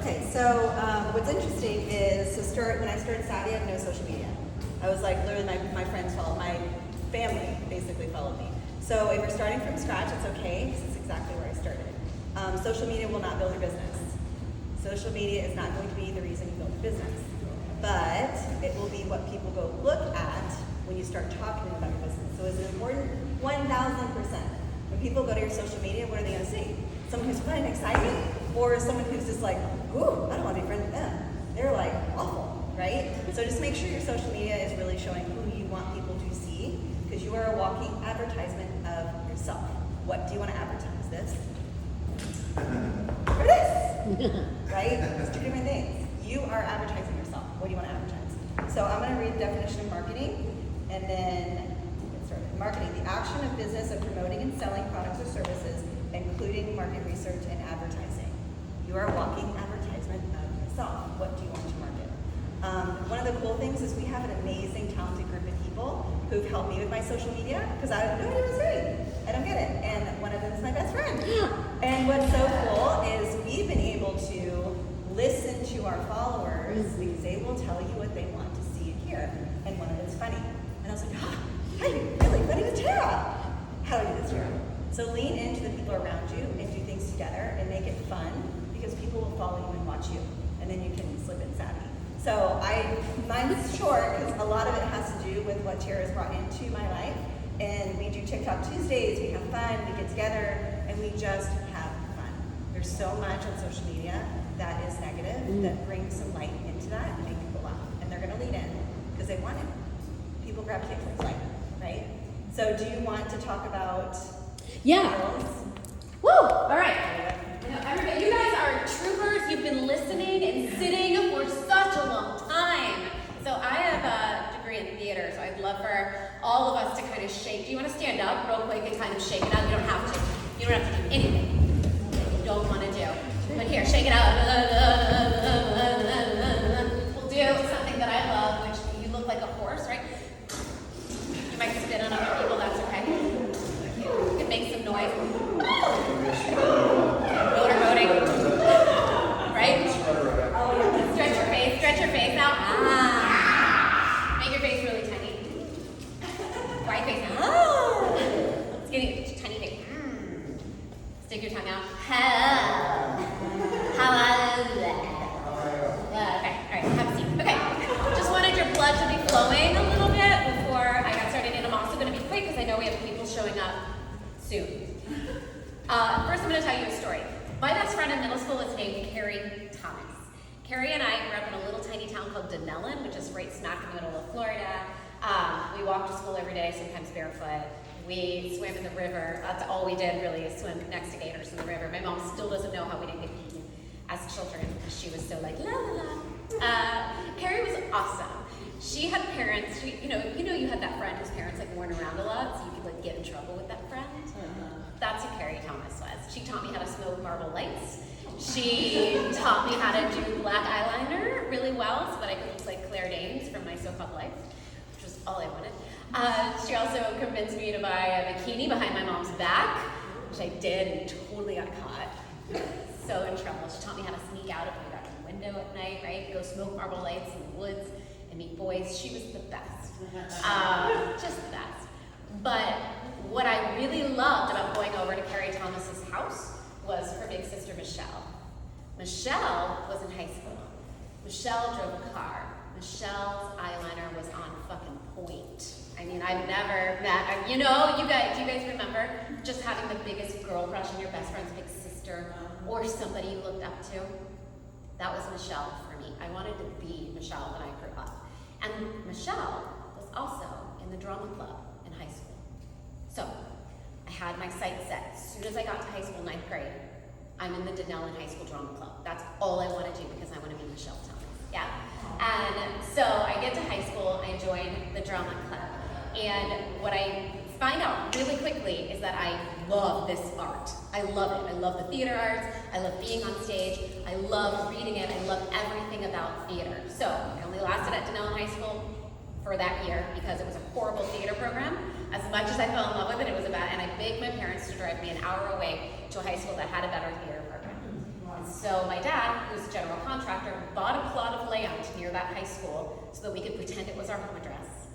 Okay, so what's interesting is when I started Savvy, I had no social media. I was like, literally, my friends followed, my family basically followed me. So if you're starting from scratch, it's okay, because it's exactly where I started. Social media will not build your business. Social media is not going to be the reason you build a business. But it will be what people go look at when you start talking about your business. So it's important 1,000%. When people go to your social media, what are they going to see? Someone who's fun and exciting, or someone who's just like, ooh, I don't want to be friends with them. They're like awful, right? So just make sure your social media is really showing who you want people to see, because you are a walking advertisement of yourself. What do you want to advertise? This? Or this? Right? It's two different things. You are advertising yourself. What do you want to advertise? So I'm going to read the definition of marketing, and then get started. Marketing, the action of business of promoting and selling products or services, including market research and advertising. You are a walking advertisement of yourself. What do you want to market? One of the cool things is we have an amazing, talented group of people who've helped me with my social media, because I have no idea what to say. I don't get it. And one of them is my best friend. And what's so cool is we've been able to listen to our followers, because they will tell you what they want to see and hear. And one of it's funny. And I was like, hey, really funny with Tara. How do I do this, Tara? So lean into the people around you and do things together and make it fun, because people will follow you and watch you, and then you can slip in Savvy. So mine's short because a lot of it has to do with what Tara's brought into my life. And we do TikTok Tuesdays, we have fun, we get together, and we just have fun. There's so much on social media that is negative that brings some light into that and make people laugh. And they're gonna lead in because they want it. People gravitate towards light, right? So do you want to talk about girls? Woo! All right. Everybody, you guys are troopers. You've been listening and sitting for such a long time. So I have a degree in theater, so I'd love for all of us to kind of shake. Do you want to stand up real quick and kind of shake it out? You don't have to. You don't have to do anything that you don't want to do. But here, shake it out. We'll do something that I love, which you look like a horse, right? You might spit on other people, that's okay. You can make some noise. Motor boating. Right? Stretch your face out. Make your face really tiny. Wide face. Let's get a tiny face. Stick your tongue out. Okay, all right, have a seat. Okay, just wanted your blood to be flowing a little bit before I got started, and I'm also going to be quick because I know we have people showing up soon. First, I'm going to tell you a story. My best friend in middle school was named Carrie Thomas. Carrie and I grew up in a little tiny town called Denellen, which is right smack in the middle of Florida. We walked to school every day, sometimes barefoot. We swam in the river. That's all we did, really, is swim next to gators in the river. My mom still doesn't know how we didn't get eaten as children, because she was so like, la la la. Carrie was awesome. She had parents, you know you had that friend whose parents like weren't around a lot, so you could like get in trouble with that friend. That's who Carrie Thomas was. She taught me how to smoke Marble Lights. She taught me how to do black eyeliner really well, so that I could look like Claire Danes from My So-Called Life, which was all I wanted. She also convinced me to buy a bikini behind my mom's back, which I did and totally got caught. So in trouble. She taught me how to sneak out if I got to the window at night, right? Go smoke Marble Lights in the woods and meet boys. She was the best. Just the best. But what I really loved about going over to Carrie Thomas's house was her big sister, Michelle. Michelle was in high school. Michelle drove a car. Michelle's eyeliner was on fucking point. I mean, I've never met, do you guys remember just having the biggest girl crush on your best friend's big sister or somebody you looked up to? That was Michelle for me. I wanted to be Michelle when I grew up. And Michelle was also in the drama club in high school. So I had my sights set. As soon as I got to high school, 9th grade, I'm in the Denellen High School Drama Club. That's all I want to do because I want to be Michelle Thomas. Yeah. And so I get to high school, I join the drama club. And what I find out really quickly is that I love this art. I love it. I love the theater arts. I love being on stage. I love reading it. I love everything about theater. So I only lasted at Denellen High School for that year because it was a horrible theater program. As much as I fell in love with it, it was and I begged my parents to drive me an hour away to a high school that had a better theater program. And so my dad, who's a general contractor, bought a plot of land near that high school so that we could pretend it was our home address,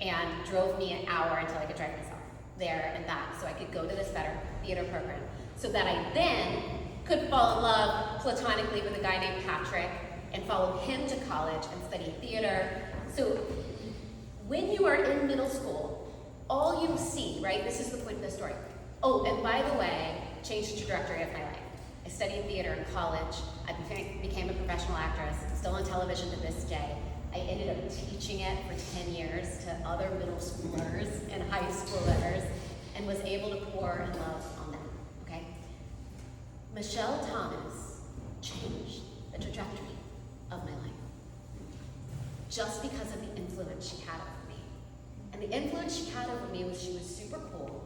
and drove me an hour until I could drive myself there and back so I could go to this better theater program, so that I then could fall in love platonically with a guy named Patrick and follow him to college and study theater. So when you are in middle school, all you see, right, this is the point of the story. Oh, and by the way, changed the trajectory of my life. I studied theater in college. I became a professional actress, still on television to this day. I ended up teaching it for 10 years to other middle schoolers and high schoolers, and was able to pour in love on them, okay? Michelle Thomas changed the trajectory of my life just because of the influence she had over me. And the influence she had over me was she was super cool.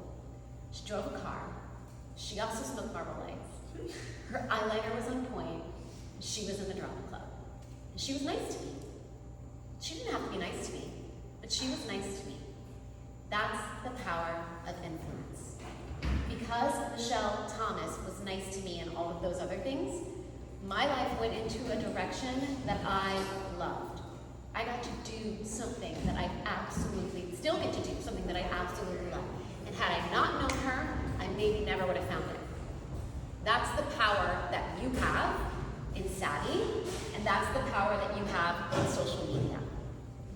She drove a car. She also smoked Marlboro Lights. Her eyeliner was on point. She was in the drama club. And she was nice to me. She didn't have to be nice to me, but she was nice to me. That's the power of influence. Because Michelle Thomas was nice to me and all of those other things, my life went into a direction that I loved. I got to do something that I still get to do something that I absolutely love. And had I not known her, I maybe never would have found it. That's the power that you have in Savvy, and that's the power that you have in social media.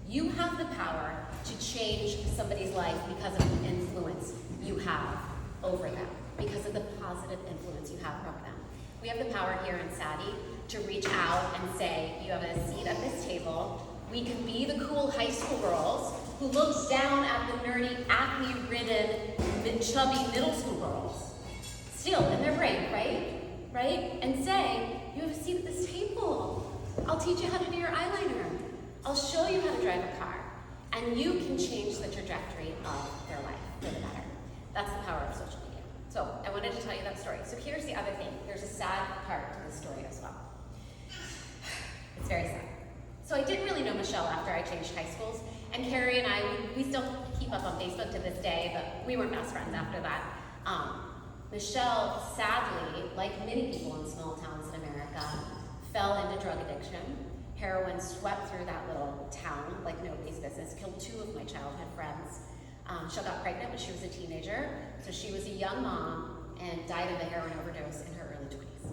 You have the power to change somebody's life because of the influence you have over them, because of the positive influence you have over them. We have the power here in Savvy to reach out and say, you have a seat at this table. We can be the cool high school girls who look down at the nerdy, acne-ridden, chubby middle school girls. Still in their brain, right? And say, you have a seat at this table. I'll teach you how to do your eyeliner. I'll show you how to drive a car. And you can change the trajectory of their life for the better. That's the power of social media. So I wanted to tell you that story. So here's the other thing. There's a sad part to the story as well. It's very sad. So I didn't really know Michelle after I changed high schools. And Carrie and I, we still keep up on Facebook to this day, but we weren't best friends after that. Michelle, sadly, like many people in small towns in America, fell into drug addiction. Heroin swept through that little town like nobody's business, killed 2 of my childhood friends. She got pregnant when she was a teenager, so she was a young mom and died of a heroin overdose in her early 20s.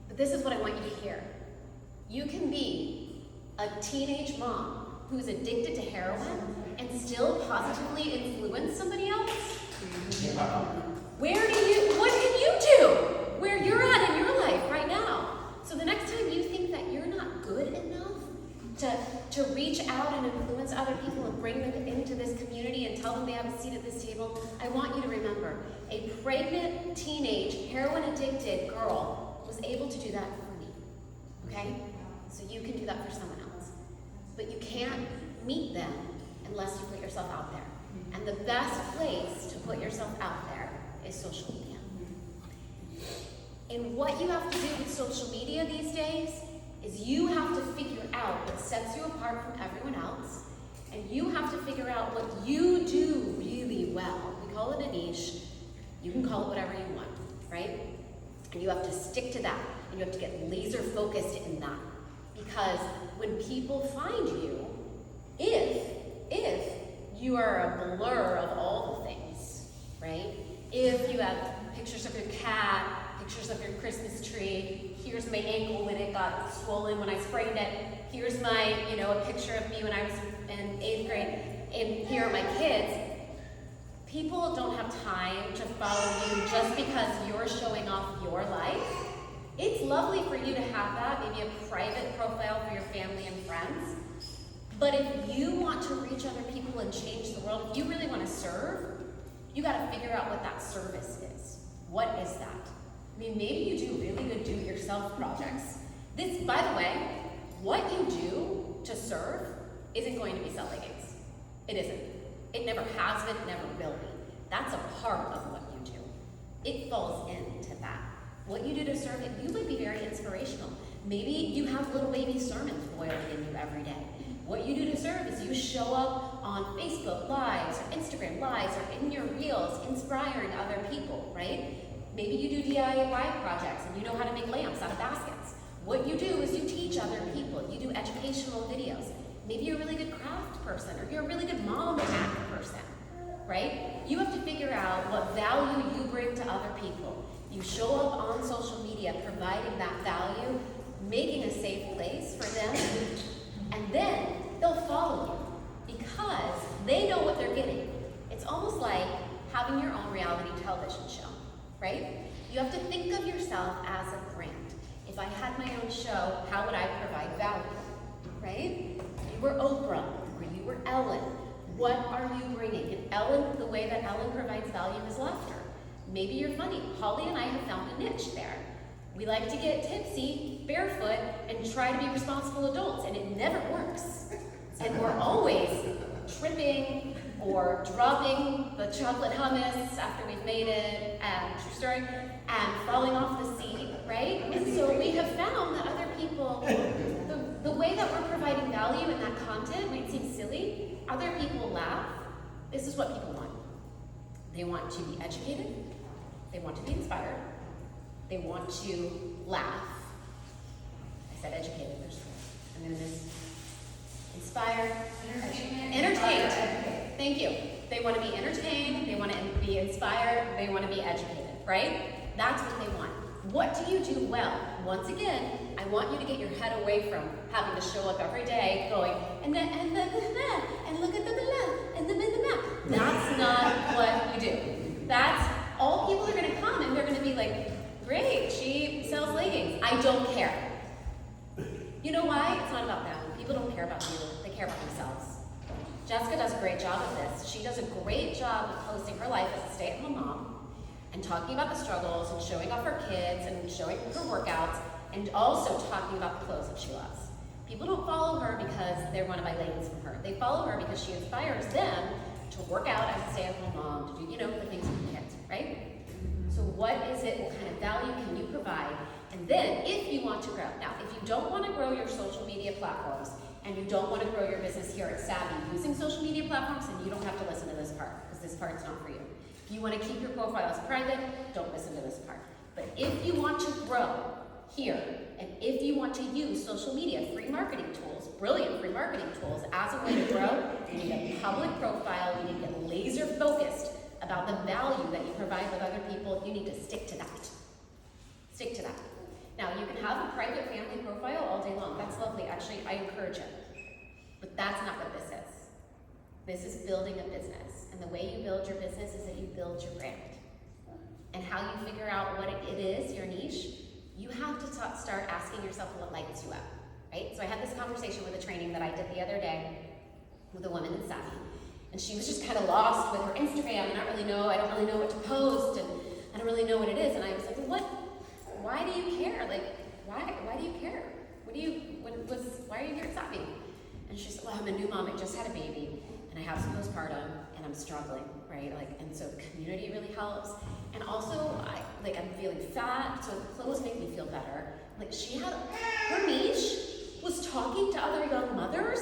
But this is what I want you to hear. You can be a teenage mom who's addicted to heroin and still positively influence somebody else. What can you do where you're at in your life right now? So the next time you think that you're not good enough to reach out and influence other people and bring them into this community and tell them they have a seat at this table, I want you to remember, a pregnant, teenage, heroin-addicted girl was able to do that for me, okay? So you can do that for someone else. But you can't meet them unless you put yourself out there. And the best place to put yourself out there is social media. And what you have to do with social media these days is you have to figure out what sets you apart from everyone else, and you have to figure out what you do really well. We call it a niche. You can call it whatever you want, right? And you have to stick to that, and you have to get laser focused in that. Because when people find you, if you are a blur of all the things, right? If you have pictures of your cat, pictures of your Christmas tree, here's my ankle when it got swollen when I sprained it, here's my, a picture of me when I was in 8th grade, and here are my kids. People don't have time to follow you just because you're showing off your life. It's lovely for you to have that, maybe a private profile for your family and friends. But if you want to reach other people and change the world, if you really want to serve, you got to figure out what that service is. What is that? I mean, maybe you do really good do-it-yourself projects. This, by the way, what you do to serve isn't going to be sell leggings. It isn't. It never has been, it never will be. That's a part of what you do. It falls into that. What you do to serve it, you might be very inspirational. Maybe you have little baby sermons boiling in you every day. What you do to serve is you show up on Facebook Lives or Instagram Lives or in your reels inspiring other people, right? Maybe you do DIY projects and you know how to make lamps out of baskets. What you do is you teach other people. You do educational videos. Maybe you're a really good craft person, or you're a really good mom hack person, right? You have to figure out what value you bring to other people. You show up on social media providing that value, making a safe place for them, and then they'll follow you because they know what they're getting. It's almost like having your own reality television show, right? You have to think of yourself as a brand. If I had my own show, how would I provide value, right? You were Oprah, or you were Ellen. What are you bringing? And Ellen, the way that Ellen provides value is laughter. Maybe you're funny. Hollie and I have found a niche there. We like to get tipsy, barefoot, and try to be responsible adults, and it never works. And we're always tripping or dropping the chocolate hummus after we've made it, and true story, and falling off the seat, right? And so we have found that other people, the way that we're providing value in that content might seem silly. Other people laugh. This is what people want. They want to be educated. They want to be inspired. They want to laugh. I said educated, and then this inspired, entertained. Thank you. They want to be entertained, they want to be inspired, they want to be educated, right? That's what they want. What do you do well? Once again, I want you to get your head away from having to show up every day going, and look at the and the map. That's not what you do. That's, all people are going to come and they're going to be like, great, she sells leggings. I don't care. You know why? It's not about them. People don't care about you. They care about themselves. Jessica does a great job of this. She does a great job of posting her life as a stay-at-home mom and talking about the struggles and showing off her kids and showing her workouts and also talking about the clothes that she loves. People don't follow her because they want to buy leggings from her. They follow her because she inspires them to work out as a stay-at-home mom, to do, the things with the kids, right? So what is it, what kind of value can you provide? And then, if you want to grow, now, if you don't want to grow your social media platforms, and you don't want to grow your business here at Savvy using social media platforms, then you don't have to listen to this part, because this part's not for you. If you want to keep your profiles private, don't listen to this part. But if you want to grow here, and if you want to use social media, free marketing tools, brilliant free marketing tools, as a way to grow, you need a public profile, you need to get laser focused about the value that you provide with other people. You need to stick to that. Stick to that. Now, you can have a private family profile all day long. That's lovely. Actually, I encourage it. But that's not what this is. This is building a business. And the way you build your business is that you build your brand. And how you figure out what it is, your niche, you have to start asking yourself what lights you up, right? So I had this conversation with a training that I did the other day with a woman in Savvy. And she was just kind of lost with her Instagram, and I don't really know what to post, and I don't really know what it is. And I was like, well, why do you care? Like, why do you care? Why are you here at Savvy? And she said, well, I'm a new mom, I just had a baby, and I have some postpartum, and I'm struggling, right? And so community really helps. And also, I'm feeling fat, so clothes make me feel better. Her niche was talking to other young mothers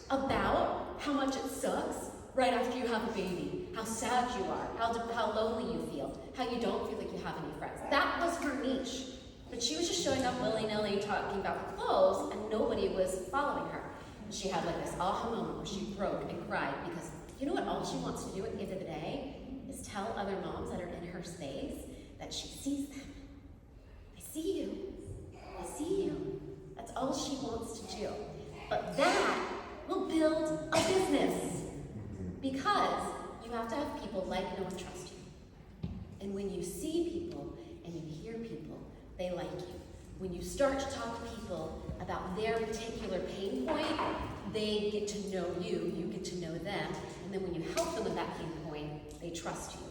about how much it sucks right after you have a baby, how sad you are, how lonely you feel, how you don't feel like you have any friends. That was her niche. But she was just showing up willy-nilly talking about the clothes, and nobody was following her. And she had this aha moment where she broke and cried because you know what all she wants to do at the end of the day is tell other moms that are in her space that she sees them. I see you. I see you. That's all she wants to do. But that will build a business because you have to have people like, know, and trust you. And when you see people and you hear people, they like you. When you start to talk to people about their particular pain point, they get to know you, you get to know them, and then when you help them with that pain point, they trust you.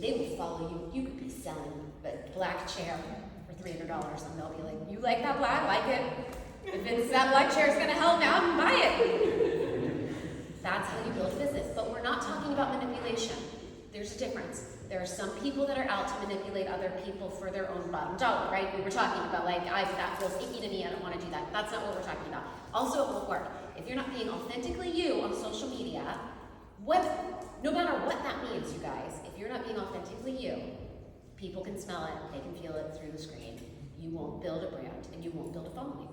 They will follow you. You could be selling a black chair for $300, and they'll be like, you like that black? I like it. If it's that black chair is gonna help me, I'm gonna buy it. That's how you build a business. But we're not talking about manipulation. There's a difference. There are some people that are out to manipulate other people for their own bottom dollar, right? We were talking about that feels icky to me, I don't want to do that. That's not what we're talking about. Also, it won't work. If you're not being authentically you on social media, no matter what that means, you guys, if you're not being authentically you, People can smell it, they can feel it through the screen. You won't build a brand and you won't build a following.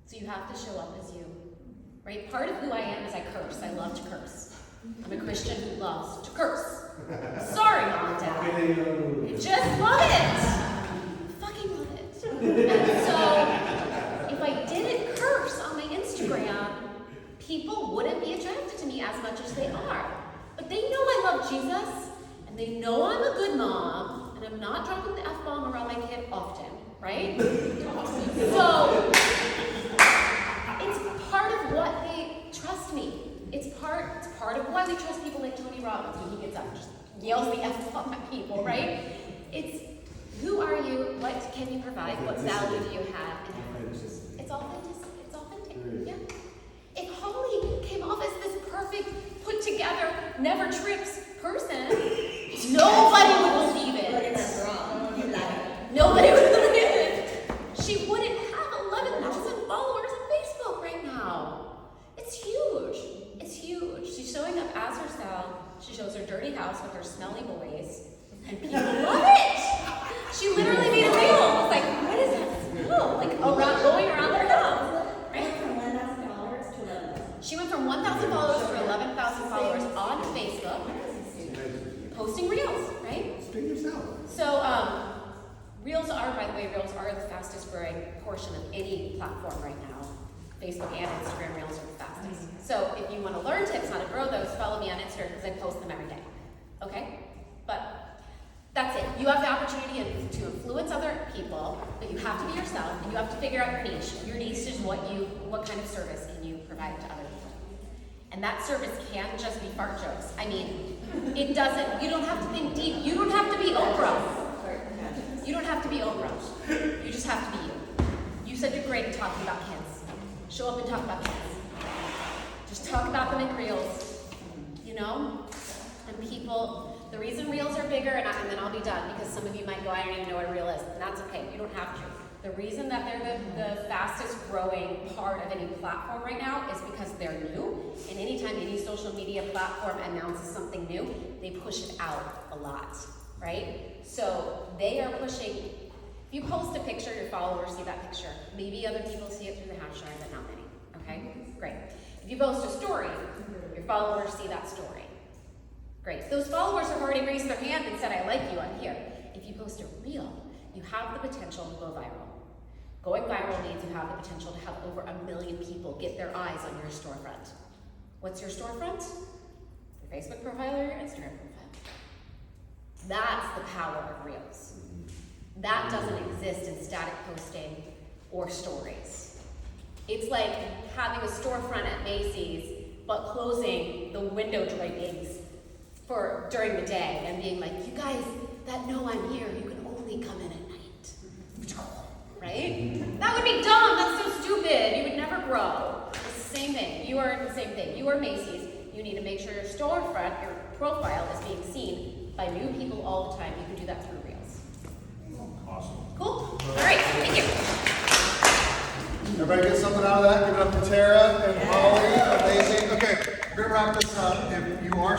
So you have to show up as you, right? Part of who I am is I curse. I love to curse. I'm a Christian who loves to curse. Sorry, Mom and Dad. I just love it. Fucking love it. And so if I didn't curse on my Instagram, people wouldn't be attracted to me as much as they are. But they know I love Jesus, and they know I'm a good mom, and I'm not dropping the F-bomb around my kid often, right? So it's part of what they trust me. It's part of why we trust people like Tony Robbins when he gets up and just yells the F-bomb at people, right? It's who are you, what can you provide, what value do you have, and it's authentic. It's authentic. Yeah. If Hollie came off as this perfect, put together, never trips person, nobody would believe it. Nobody would believe it. She wouldn't have 11,000 followers on Facebook right now. It's huge. It's huge. She's showing up as herself. She shows her dirty house with her smelly boys, and people love it. She literally made a reel. It's like, what is that smell? Like going around their house. Right? From $1,000 to 11,000. She went from 1,000 followers to 11,000 followers on Facebook, posting reels, right? Speak yourself. So, reels are, by the way, reels are the fastest growing portion of any platform right now. Facebook and Instagram reels are the fastest. So if you want to learn tips how to grow those, follow me on Instagram because I post them every day. Okay? But that's it. You have the opportunity to influence other people, but you have to be yourself and you have to figure out your niche. Your niche is what kind of service can you provide to other people. And that service can't just be fart jokes. I mean, it doesn't, you don't have to think deep. You don't have to be Oprah. You don't have to be Oprah. You just have to be you. You said you're great at talking about kids. Show up and talk about kids. Just talk about them in reels, you know? And people, the reason reels are bigger, and then I'll be done, because some of you might go, I don't even know what a reel is, and that's okay, you don't have to. The reason that they're the fastest growing part of any platform right now is because they're new, and anytime any social media platform announces something new, they push it out a lot, right? So they are pushing. If you post a picture, your followers see that picture. Maybe other people see it through the hashtag, but not many, okay? Great. If you post a story, your followers see that story. Great. Those followers have already raised their hand and said, I like you, I'm here. If you post a reel, you have the potential to go viral. Going viral means you have the potential to have over 1 million people get their eyes on your storefront. What's your storefront? Your Facebook profile or your Instagram profile. That's the power of reels. That doesn't exist in static posting or stories. It's like having a storefront at Macy's, but closing the window drapings during the day and being like, you guys that know I'm here, you can only come in at night. Right? That would be dumb. That's so stupid. You would never grow. It's the same thing. You are the same thing. You are Macy's. You need to make sure your storefront, your profile is being seen by new people all the time. You can do that through reels. Awesome. Cool? All right. Thank you. Everybody get something out of that? Give it up to Tara and Hollie. Amazing. Okay, we're going to wrap this up. If you are